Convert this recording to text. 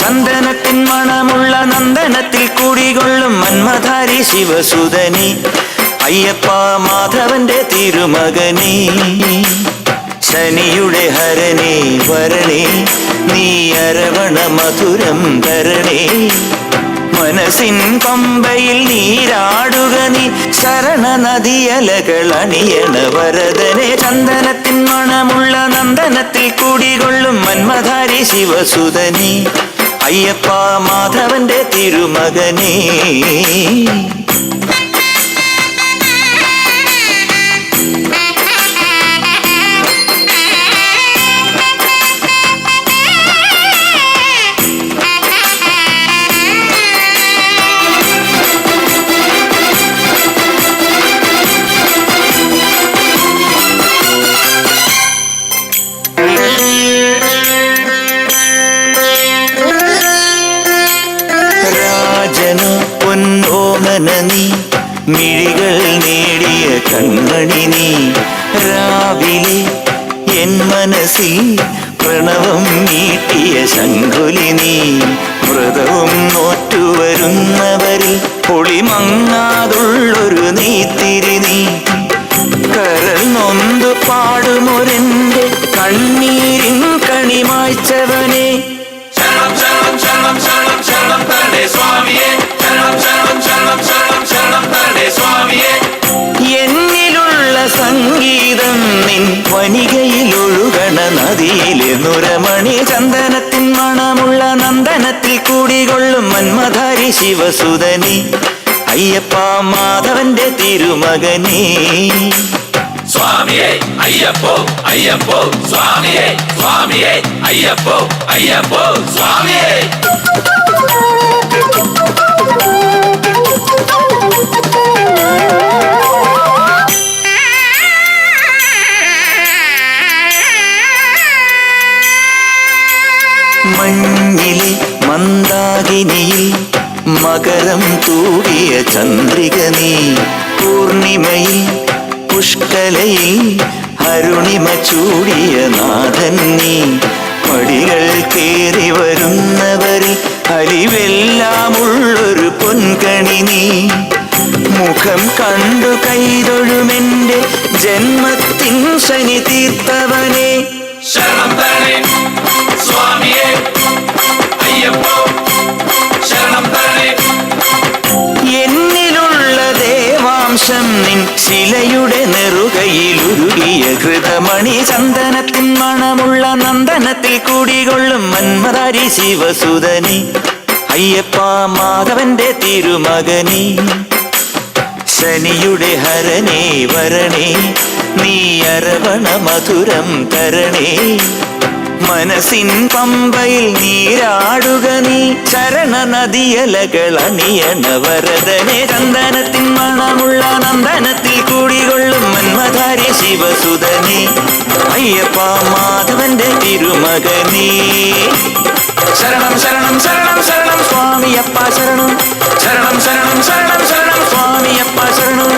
ചന്ദനത്തിൻ മണമുള്ള നന്ദനത്തിൽ കൂടികൊള്ളും മന്മധാരി ശിവസുതനി അയ്യപ്പ മാധവന്റെ തിരുമകനേ ശനിയുടെ ഹരനേ വരണേ നീ അരവണ മധുരം തരണേ മനസ്സിൻ പമ്പയിൽ നീരാടുക നീ ശരണ നദിയലകൾ അണിയണ വരദനെ ചന്ദനത്തിൻ മണമുള്ള നന്ദനത്തിൽ കൂടികൊള്ളും മന്മധാരി ശിവസുതനി അയ്യപ്പ മാധവന്റെ തിരുമകനേ പൊന്നോമനീ മിഴികൾ നേടിയ കൺമണി നീ രാവിലെ എൻ മനസ്സിൽ പ്രണവം നീട്ടിയ ശങ്കുലി നീ വ്രതവും നോറ്റുവരുന്നവരിൽ പൊളിമങ്ങാതുള്ളൊരു നീത്തിരി നീ കരൾ നൊന്തു പാടുമൊരെന്റെ കണ്ണീരിൻ കണിമായ്ച്ചവനെ ശരണം ശരണം ശരണം ശരണം ശരണം തരണേ സ്വാമിയേ ശരണം ശരണം ശരണം ശരണം ശരണം തരണേ സ്വാമിയേ എന്നിലുള്ള സംഗീതം നിൻ വനികയിലൊഴുകണ നദിയിലെ നുരമണി ചന്ദനത്തിൻ മണമുള്ള നന്ദനത്തിൽ കൂടികൊള്ളും മന്മധാരി ശിവസുതനി അയ്യപ്പ മാധവന്റെ തിരുമകനേ സ്വാമിയേ അയ്യപ്പോ അയ്യപ്പോ സ്വാമിയേ സ്വാമിയേ അയ്യപ്പോ അയ്യപ്പോ സ്വാമിയേ മഞ്ഞിലെ മന്ദാകിനിയിൽ മകരം തൂകിയ ചന്ദ്രിക നീ പൂർണിമയിൽ പുഷ്കലയിൽ അരുണിമ ചൂടിയ നാഥൻ നീ പടികൾ കേറി വരുന്നവരിൽ അലിവെല്ലാമുള്ളൊരു പൊൻകണി നീ മുഖം കണ്ടു കൈതൊഴുമെന്റെ ജന്മത്തിൻ ശനി തീർത്തവനെ ശരണം തരണേ സ്വാമിയേ അയ്യപ്പോ ശരണം തരണേ എന്നിലുള്ള ദേവാംശം നിൻ ശിലയുടെ നെറുകയിലുരുകിയ കൃതമണി ചന്ദനത്തിൻ മണമുള്ള നന്ദനത്തിൽ കൂടികൊള്ളും മന്മധാരി ശിവസുതനി അയ്യപ്പ മാധവന്റെ തിരുമകനേ ശനിയുടെ ഹരനേ വരണേ നീ അരവണ മധുരം തരണേ മനസ്സിൻ പമ്പയിൽ നീരാടുക നീ ശരണ നദിയലകൾ അണിയണ വരദനെ ചന്ദനത്തിൻ മണമുള്ള നന്ദനത്തിൽ കൂടികൊള്ളും മന്മധാരി ശിവസുതനി അയ്യപ്പ മാധവന്റെ തിരുമകനേ ശരണം ശരണം ശരണം ശരണം സ്വാമിയപ്പ ശരണം ശരണം ശരണം ശരണം ശരണം സ്വാമിയപ്പ ശരണം